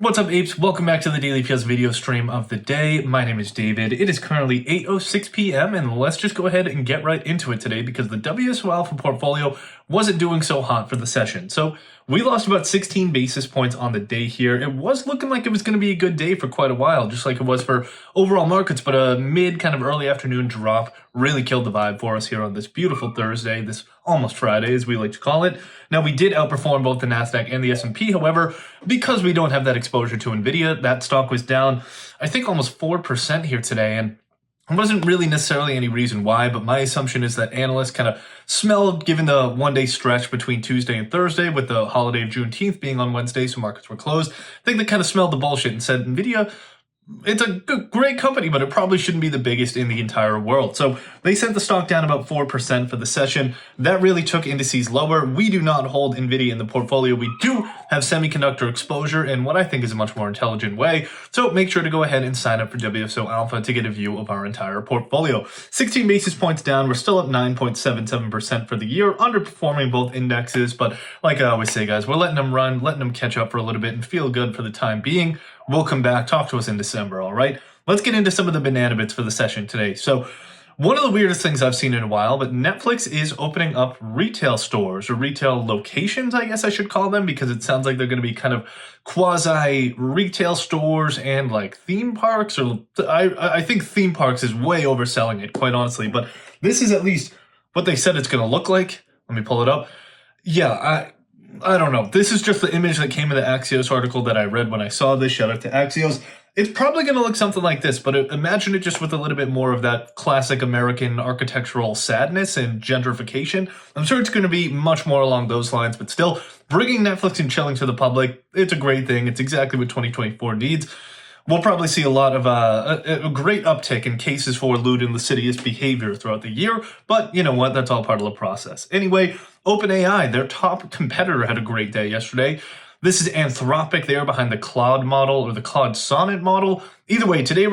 What's up, apes? Welcome back to the Daily PS video stream of the day. My name is David. It is currently 8:06 p.m. and let's just go ahead and get right into it today because the WSO Alpha portfolio wasn't doing so hot for the session. So we lost about 16 basis points on the day here. It was looking like it was going to be a good day for quite a while, just like it was for overall markets, but a mid kind of early afternoon drop really killed the vibe for us here on this beautiful Thursday, this almost Friday as we like to call it. Now we did outperform both the NASDAQ and the S&P, however, because we don't have that exposure to NVIDIA, that stock was down, I think almost 4% here today, and there wasn't really necessarily any reason why, but my assumption is that analysts kind of smelled, given the one-day stretch between Tuesday and Thursday, with the holiday of Juneteenth being on Wednesday, so markets were closed. I think they kind of smelled the bullshit and said, NVIDIA, it's a great company, but it probably shouldn't be the biggest in the entire world. So they sent the stock down about 4% for the session. That really took indices lower. We do not hold NVIDIA in the portfolio. We do have semiconductor exposure in what I think is a much more intelligent way. So make sure to go ahead and sign up for WSO Alpha to get a view of our entire portfolio. 16 basis points down. We're still at 9.77% for the year, underperforming both indexes. But like I always say, guys, we're letting them run, letting them catch up for a little bit and feel good for the time being. We'll come back, talk to us in December, all right? Let's get into some of the banana bits for the session today. So one of the weirdest things I've seen in a while, but Netflix is opening up retail stores, or retail locations, I guess I should call them, because it sounds like they're going to be kind of quasi-retail stores and like theme parks, or I think theme parks is way overselling it, quite honestly, but this is at least what they said it's going to look like. Let me pull it up. Yeah, I don't know. This is just the image that came in the Axios article that I read when I saw this. Shout out to Axios. It's probably going to look something like this, but imagine it just with a little bit more of that classic American architectural sadness and gentrification. I'm sure it's going to be much more along those lines, but still, bringing Netflix and chilling to the public, it's a great thing. It's exactly what 2024 needs. We'll probably see a lot of a great uptick in cases for lewd and lascivious behavior throughout the year, but you know what? That's all part of the process. Anyway, OpenAI, their top competitor, had a great day yesterday. This is Anthropic. They are behind the Claude model or the Claude Sonnet model. Either way, today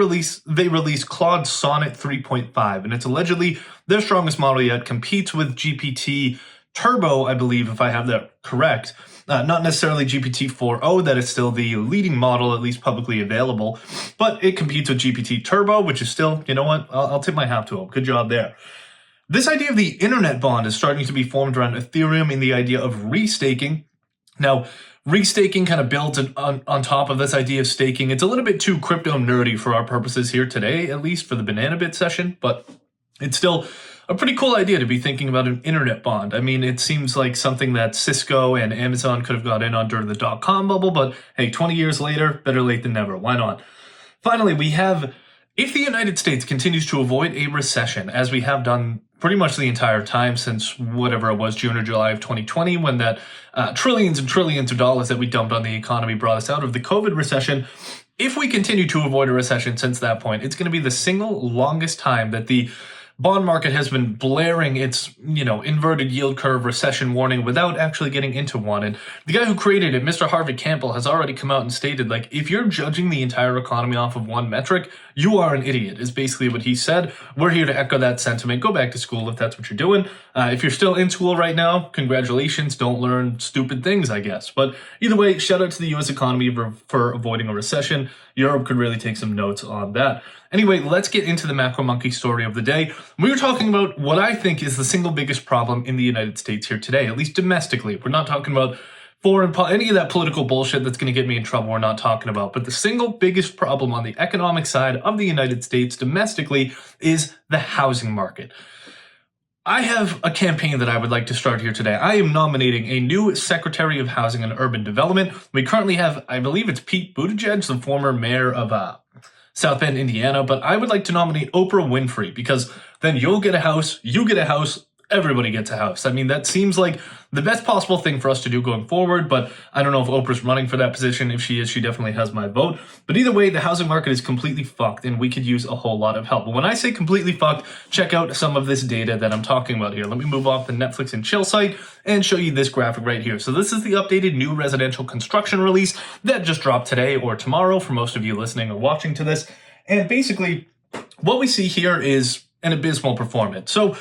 they released Claude Sonnet 3.5, and it's allegedly their strongest model yet, competes with GPT Turbo, I believe, if I have that correct. Not necessarily GPT-4o, that is still the leading model, at least publicly available, but it competes with GPT Turbo, which is still, you know what, I'll tip my hat to them. Good job there. This idea of the internet bond is starting to be formed around Ethereum in the idea of restaking. Now, restaking kind of builds on top of this idea of staking. It's a little bit too crypto nerdy for our purposes here today, at least for the Banana Bit session, but it's still a pretty cool idea to be thinking about an internet bond. I mean, it seems like something that Cisco and Amazon could have got in on during the dot-com bubble, but hey, 20 years later, better late than never. Why not? Finally, we have, if the United States continues to avoid a recession, as we have done pretty much the entire time since whatever it was, June or July of 2020, when that trillions and trillions of dollars that we dumped on the economy brought us out of the COVID recession, if we continue to avoid a recession since that point, it's going to be the single longest time that the bond market has been blaring its, inverted yield curve recession warning without actually getting into one. And the guy who created it, Mr. Harvey Campbell, has already come out and stated, like, if you're judging the entire economy off of one metric, you are an idiot, is basically what he said. We're here to echo that sentiment. Go back to school if that's what you're doing. If you're still in school right now, congratulations. Don't learn stupid things, I guess. But either way, shout out to the U.S. economy for avoiding a recession. Europe could really take some notes on that. Anyway, let's get into the macro monkey story of the day. We were talking about what I think is the single biggest problem in the United States here today, at least domestically. We're not talking about any of that political bullshit that's going to get me in trouble. We're not talking about. But the single biggest problem on the economic side of the United States domestically is the housing market. I have a campaign that I would like to start here today. I am nominating a new Secretary of Housing and Urban Development. We currently have, I believe it's Pete Buttigieg, the former mayor of South Bend, Indiana, but I would like to nominate Oprah Winfrey, because then you'll get a house, you get a house, everybody gets a house. I mean, that seems like the best possible thing for us to do going forward, but I don't know if Oprah's running for that position. If she is, she definitely has my vote. But either way, the housing market is completely fucked, and we could use a whole lot of help. But when I say completely fucked, check out some of this data that I'm talking about here. Let me move off the Netflix and chill site and show you this graphic right here. So this is the updated new residential construction release that just dropped today or tomorrow for most of you listening or watching to this. And basically, what we see here is an abysmal performance. So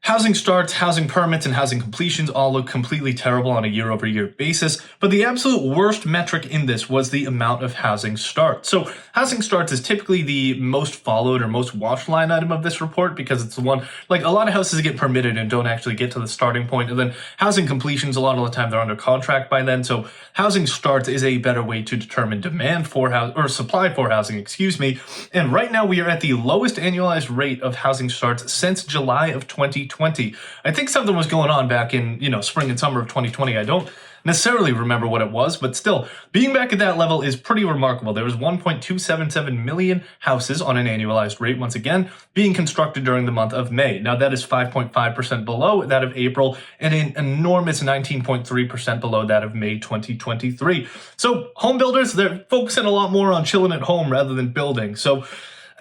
Housing starts, housing permits, and housing completions all look completely terrible on a year-over-year basis, but the absolute worst metric in this was the amount of housing starts. So housing starts is typically the most followed or most watched line item of this report because it's the one, like a lot of houses get permitted and don't actually get to the starting point, and then housing completions, a lot of the time they're under contract by then, so housing starts is a better way to determine demand for housing, or supply for housing, excuse me, and right now we are at the lowest annualized rate of housing starts since July of 2020. I think something was going on back in, spring and summer of 2020. I don't necessarily remember what it was, but still, being back at that level is pretty remarkable. There was 1.277 million houses on an annualized rate, once again, being constructed during the month of May. Now, that is 5.5% below that of April and an enormous 19.3% below that of May 2023. So home builders, they're focusing a lot more on chilling at home rather than building. So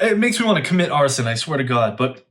it makes me want to commit arson, I swear to God, but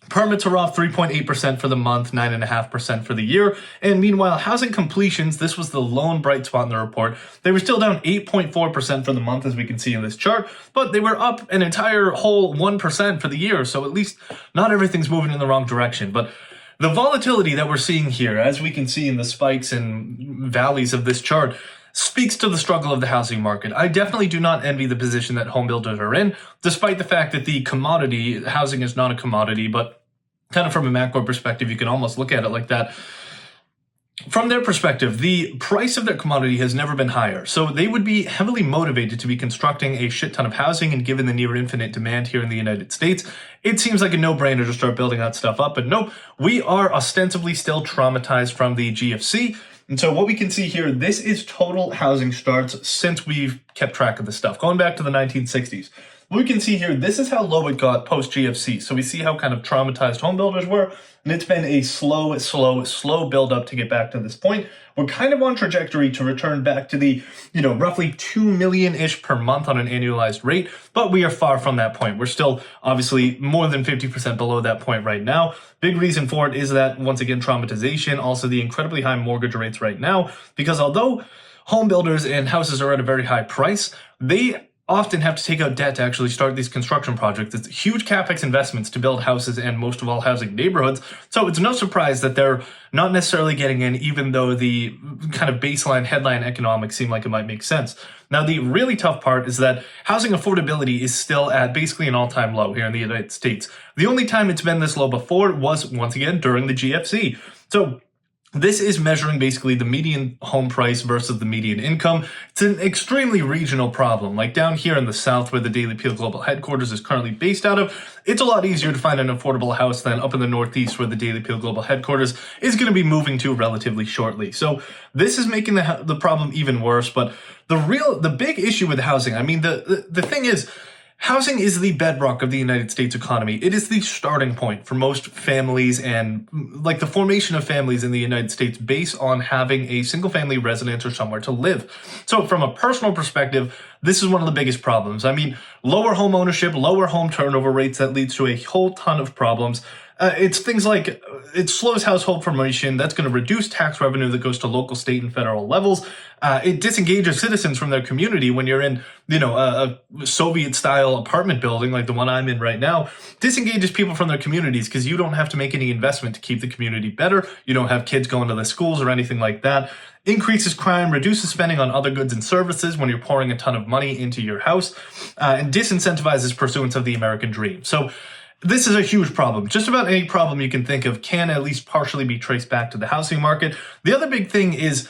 permits are off 3.8% for the month, 9.5% for the year, and meanwhile, housing completions, this was the lone bright spot in the report. They were still down 8.4% for the month, as we can see in this chart, but they were up an entire whole 1% for the year, so at least not everything's moving in the wrong direction. But the volatility that we're seeing here, as we can see in the spikes and valleys of this chart, speaks to the struggle of the housing market. I definitely do not envy the position that home builders are in, despite the fact that the commodity, housing is not a commodity, but kind of from a macro perspective, you can almost look at it like that. From their perspective, the price of their commodity has never been higher, so they would be heavily motivated to be constructing a shit ton of housing, and given the near infinite demand here in the United States, it seems like a no-brainer to start building that stuff up. But nope, we are ostensibly still traumatized from the GFC. And so what we can see here, this is total housing starts since we've kept track of this stuff, going back to the 1960s. We can see here, this is how low it got post-GFC. So we see how kind of traumatized home builders were, and it's been a slow build up to get back to this point. We're kind of on trajectory to return back to the, roughly 2 million-ish per month on an annualized rate, but we are far from that point. We're still obviously more than 50% below that point right now. Big reason for it is that, once again, traumatization, also the incredibly high mortgage rates right now, because although home builders and houses are at a very high price, they often have to take out debt to actually start these construction projects. It's huge capex investments to build houses and most of all housing neighborhoods. So it's no surprise that they're not necessarily getting in, even though the kind of baseline headline economics seem like it might make sense. Now, the really tough part is that housing affordability is still at basically an all-time low here in the United States. The only time it's been this low before was, once again, during the GFC. So this is measuring basically the median home price versus the median income. It's an extremely regional problem. Like down here in the South, where the 𝗓𝗏𝗄𝗚 global headquarters is currently based out of, it's a lot easier to find an affordable house than up in the Northeast, where the 𝗓𝗏𝗄𝗚 global headquarters is going to be moving to relatively shortly. So this is making the problem even worse. But the big issue with housing, I mean, the thing is, housing is the bedrock of the United States economy. It is the starting point for most families, and like the formation of families in the United States based on having a single family residence or somewhere to live. So from a personal perspective, this is one of the biggest problems. I mean, lower home ownership, lower home turnover rates, that leads to a whole ton of problems. It's things like, it slows household formation. That's going to reduce tax revenue that goes to local, state, and federal levels. It disengages citizens from their community when you're in, a Soviet-style apartment building like the one I'm in right now. Disengages people from their communities because you don't have to make any investment to keep the community better. You don't have kids going to the schools or anything like that. Increases crime, reduces spending on other goods and services when you're pouring a ton of money into your house, and disincentivizes pursuance of the American dream. So this is a huge problem. Just about any problem you can think of can at least partially be traced back to the housing market. The other big thing is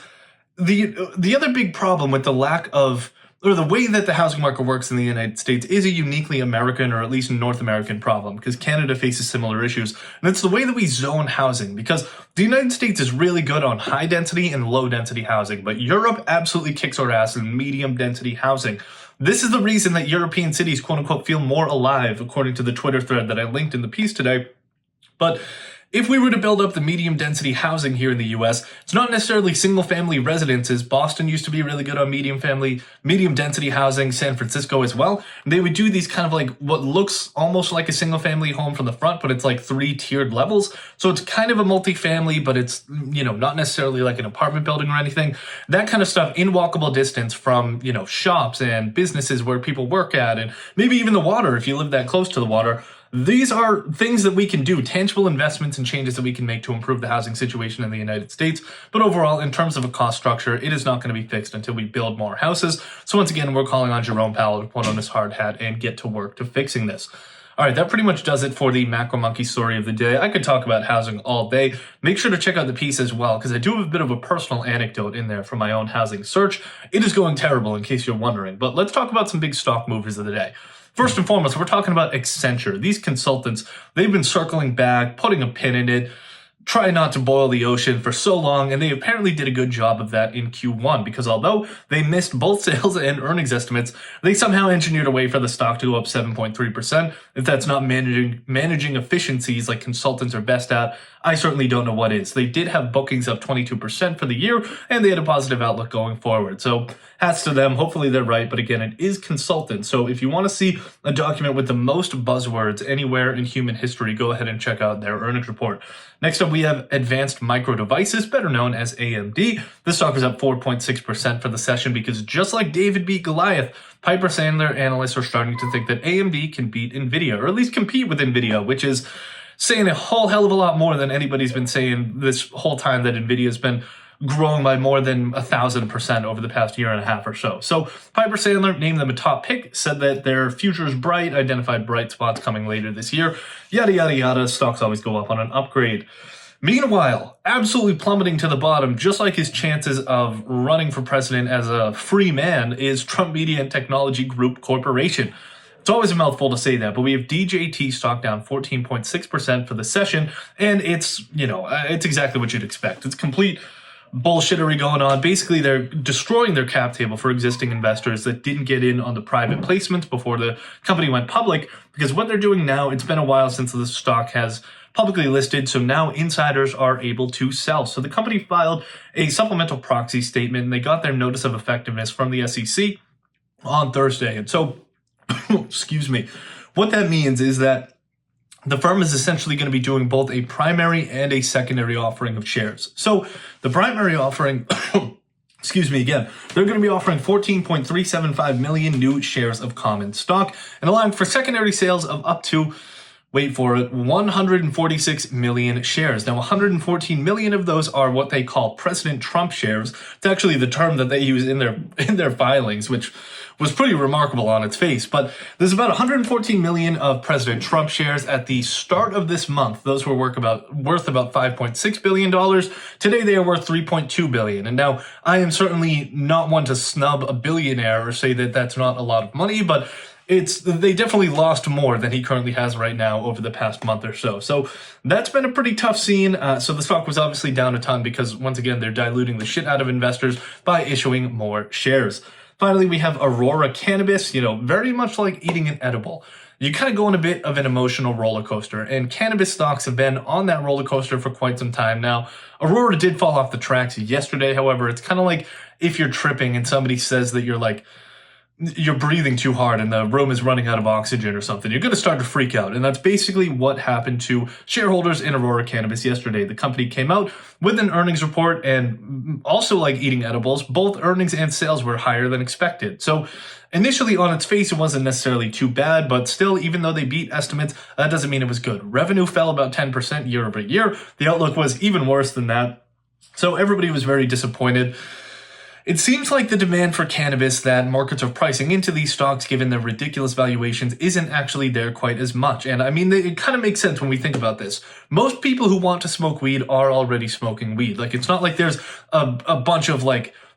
the other big problem with the lack of, or the way that the housing market works in the United States is a uniquely American, or at least North American problem, because Canada faces similar issues. And it's the way that we zone housing, because the United States is really good on high density and low density housing, but Europe absolutely kicks our ass in medium density housing. This is the reason that European cities, quote unquote, feel more alive, according to the Twitter thread that I linked in the piece today. But if we were to build up the medium density housing here in the US, it's not necessarily single family residences. Boston used to be really good on medium density housing, San Francisco as well. And they would do these kind of like what looks almost like a single family home from the front, but it's like 3 tiered levels. So it's kind of a multifamily, but it's, not necessarily like an apartment building or anything. That kind of stuff in walkable distance from, shops and businesses where people work at, and maybe even the water if you live that close to the water. These are things that we can do, tangible investments and changes that we can make to improve the housing situation in the United States. But overall, in terms of a cost structure, it is not going to be fixed until we build more houses. So once again, we're calling on Jerome Powell to put on his hard hat and get to work to fixing this. All right, that pretty much does it for the macro monkey story of the day. I could talk about housing all day. Make sure to check out the piece as well, because I do have a bit of a personal anecdote in there from my own housing search. It is going terrible, in case you're wondering. But let's talk about some big stock movers of the day. First and foremost, we're talking about Accenture. These consultants, they've been circling back, putting a pin in it, try not to boil the ocean for so long, and they apparently did a good job of that in Q1, because although they missed both sales and earnings estimates, they somehow engineered a way for the stock to go up 7.3%. If that's not managing efficiencies like consultants are best at, I certainly don't know what is. They did have bookings up 22% for the year, and they had a positive outlook going forward. So hats to them. Hopefully they're right, but again, it is consultants. So if you want to see a document with the most buzzwords anywhere in human history, go ahead and check out their earnings report. Next up, we have Advanced Micro Devices, better known as AMD. This stock was up 4.6% for the session because just like David beat Goliath, Piper Sandler analysts are starting to think that AMD can beat NVIDIA, or at least compete with NVIDIA, which is saying a whole hell of a lot more than anybody's been saying this whole time that NVIDIA's been growing by more than 1,000% over the past year and a half or so. So Piper Sandler named them a top pick, said that their future is bright, identified bright spots coming later this year, yada, yada, yada. Stocks always go up on an upgrade. Meanwhile, absolutely plummeting to the bottom, just like his chances of running for president as a free man, is Trump Media and Technology Group Corporation. It's always a mouthful to say that, but we have DJT stock down 14.6% for the session, and it's exactly what you'd expect. It's complete bullshittery going on. Basically, they're destroying their cap table for existing investors that didn't get in on the private placements before the company went public, because what they're doing now, it's been a while since the stock has publicly listed, so now insiders are able to sell. So the company filed a supplemental proxy statement, and they got their notice of effectiveness from the SEC on Thursday. And so, excuse me, what that means is that the firm is essentially going to be doing both a primary and a secondary offering of shares. So the primary offering, excuse me again, they're going to be offering 14.375 million new shares of common stock and allowing for secondary sales of up to, wait for it, 146 million shares. Now, 114 million of those are what they call President Trump shares. It's actually the term that they use in their filings, which was pretty remarkable on its face. But there's about 114 million of President Trump shares at the start of this month. Those were worth about $5.6 billion. Today, they are worth $3.2 billion. And now, I am certainly not one to snub a billionaire or say that that's not a lot of money, but they definitely lost more than he currently has right now over the past month or so. So that's been a pretty tough scene. So the stock was obviously down a ton because, once again, they're diluting the shit out of investors by issuing more shares. Finally, we have Aurora Cannabis, very much like eating an edible. You kind of go on a bit of an emotional roller coaster, and cannabis stocks have been on that roller coaster for quite some time now. Aurora did fall off the tracks yesterday. However, it's kind of like if you're tripping and somebody says that you're breathing too hard and the room is running out of oxygen or something, you're going to start to freak out. And that's basically what happened to shareholders in Aurora Cannabis yesterday. The company came out with an earnings report, and also like eating edibles, both earnings and sales were higher than expected. So initially on its face, it wasn't necessarily too bad, but still, even though they beat estimates, that doesn't mean it was good. Revenue fell about 10% year over year. The outlook was even worse than that. So everybody was very disappointed. It seems like the demand for cannabis that markets are pricing into these stocks, given their ridiculous valuations, isn't actually there quite as much. And I mean, it kind of makes sense when we think about this. Most people who want to smoke weed are already smoking weed. Like, it's not like there's a bunch of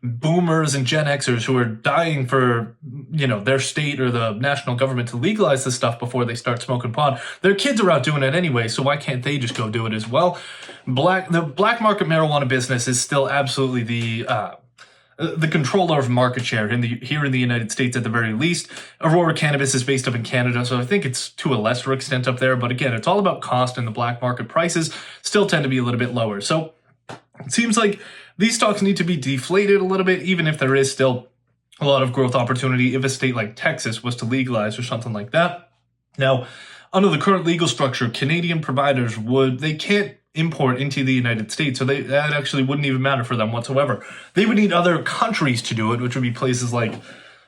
boomers and Gen Xers who are dying for, their state or the national government to legalize this stuff before they start smoking pot. Their kids are out doing it anyway, so why can't they just go do it as well? The black market marijuana business is still absolutely the controller of market share here in the United States at the very least. Aurora Cannabis is based up in Canada, so I think it's to a lesser extent up there. But again, it's all about cost, and the black market prices still tend to be a little bit lower. So it seems like these stocks need to be deflated a little bit, even if there is still a lot of growth opportunity if a state like Texas was to legalize or something like that. Now, under the current legal structure, Canadian providers they can't import into the United States, so that actually wouldn't even matter for them whatsoever. They would need other countries to do it, which would be places like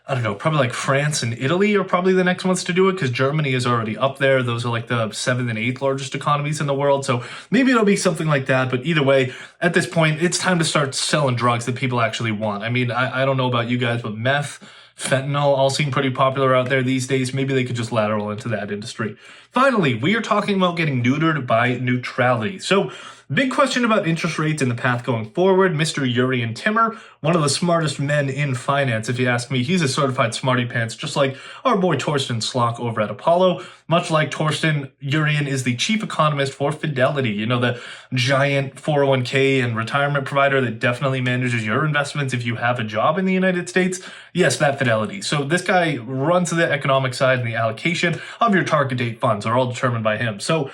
I don't know, probably like France and Italy are probably the next ones to do it, because Germany is already up there. Those are like the 7th and 8th largest economies in the world. So maybe it'll be something like that. But either way, at this point, it's time to start selling drugs that people actually want. I mean, I don't know about you guys, but meth, fentanyl all seem pretty popular out there these days. Maybe they could just lateral into that industry. Finally, we are talking about getting neutered by neutrality. So big question about interest rates and the path going forward. Mr. 𝗪𝗏𝗢𝗔𝗔, one of the smartest men in finance, if you ask me. He's a certified smarty pants, just like our boy 𝗪𝗏𝗀 over at Apollo. Much like 𝗪𝗏𝗀𝗀 is the chief economist for Fidelity, you know, the giant 401k and retirement provider that definitely manages your investments if you have a job in the United States. Yes, that Fidelity. So this guy runs the economic side, and the allocation of your target date funds are all determined by him. So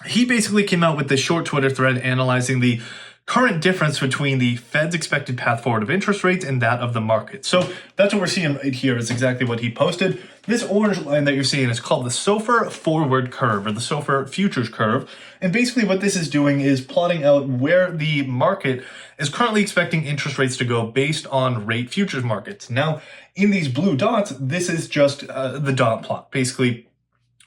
he basically came out with this short Twitter thread analyzing the current difference between the Fed's expected path forward of interest rates and that of the market. So that's what we're seeing right here is exactly what he posted. This orange line that you're seeing is called the SOFR forward curve, or the SOFR futures curve. And basically what this is doing is plotting out where the market is currently expecting interest rates to go based on rate futures markets. Now, in these blue dots, this is just the dot plot. Basically,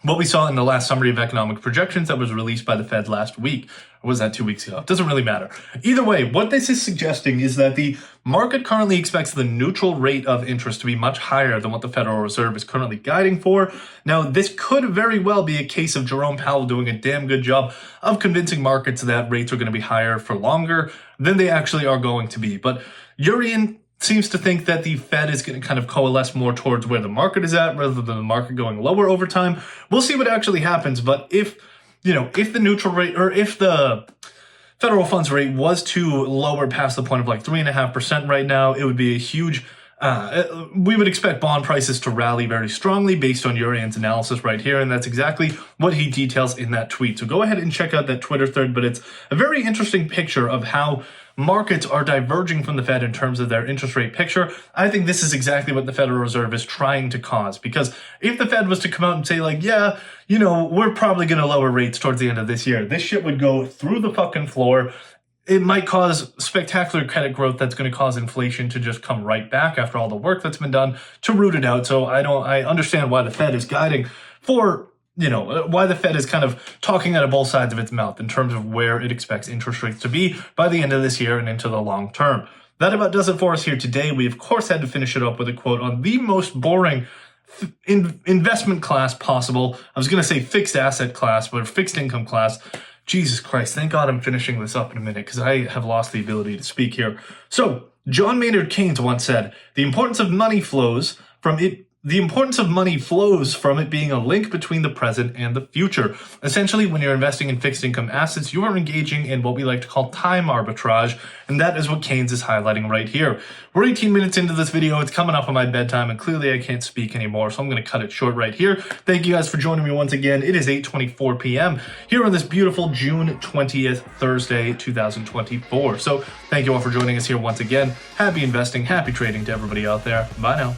what we saw in the last summary of economic projections that was released by the Fed last week. Or was that 2 weeks ago? It doesn't really matter. Either way, what this is suggesting is that the market currently expects the neutral rate of interest to be much higher than what the Federal Reserve is currently guiding for. Now, this could very well be a case of Jerome Powell doing a damn good job of convincing markets that rates are going to be higher for longer than they actually are going to be. But 𝗪𝗏𝗢𝗔 seems to think that the Fed is going to kind of coalesce more towards where the market is at rather than the market going lower over time. We'll see what actually happens. But if the neutral rate, or if the federal funds rate was to lower past the point of like 3.5% right now, it would be a huge, we would expect bond prices to rally very strongly based on 𝗪𝗏𝗢𝗔's analysis right here. And that's exactly what he details in that tweet. So go ahead and check out that Twitter thread. But it's a very interesting picture of how markets are diverging from the Fed in terms of their interest rate picture. I think this is exactly what the Federal Reserve is trying to cause, because if the Fed was to come out and say like, yeah, we're probably going to lower rates towards the end of this year, this shit would go through the fucking floor. It might cause spectacular credit growth that's going to cause inflation to just come right back after all the work that's been done to root it out. So I understand why the Fed is guiding for, why the Fed is kind of talking out of both sides of its mouth in terms of where it expects interest rates to be by the end of this year and into the long term. That about does it for us here today. We, of course, had to finish it up with a quote on the most boring investment class possible. I was going to say fixed asset class, but fixed income class. Jesus Christ, thank God I'm finishing this up in a minute, because I have lost the ability to speak here. So, John Maynard Keynes once said, the importance of money flows from it being a link between the present and the future. Essentially, when you're investing in fixed income assets, you are engaging in what we like to call time arbitrage, and that is what Keynes is highlighting right here. We're 18 minutes into this video. It's coming up on my bedtime, and clearly I can't speak anymore, so I'm going to cut it short right here. Thank you guys for joining me once again. It is 8:24 p.m. here on this beautiful June 20th, Thursday, 2024. So thank you all for joining us here once again. Happy investing, happy trading to everybody out there. Bye now.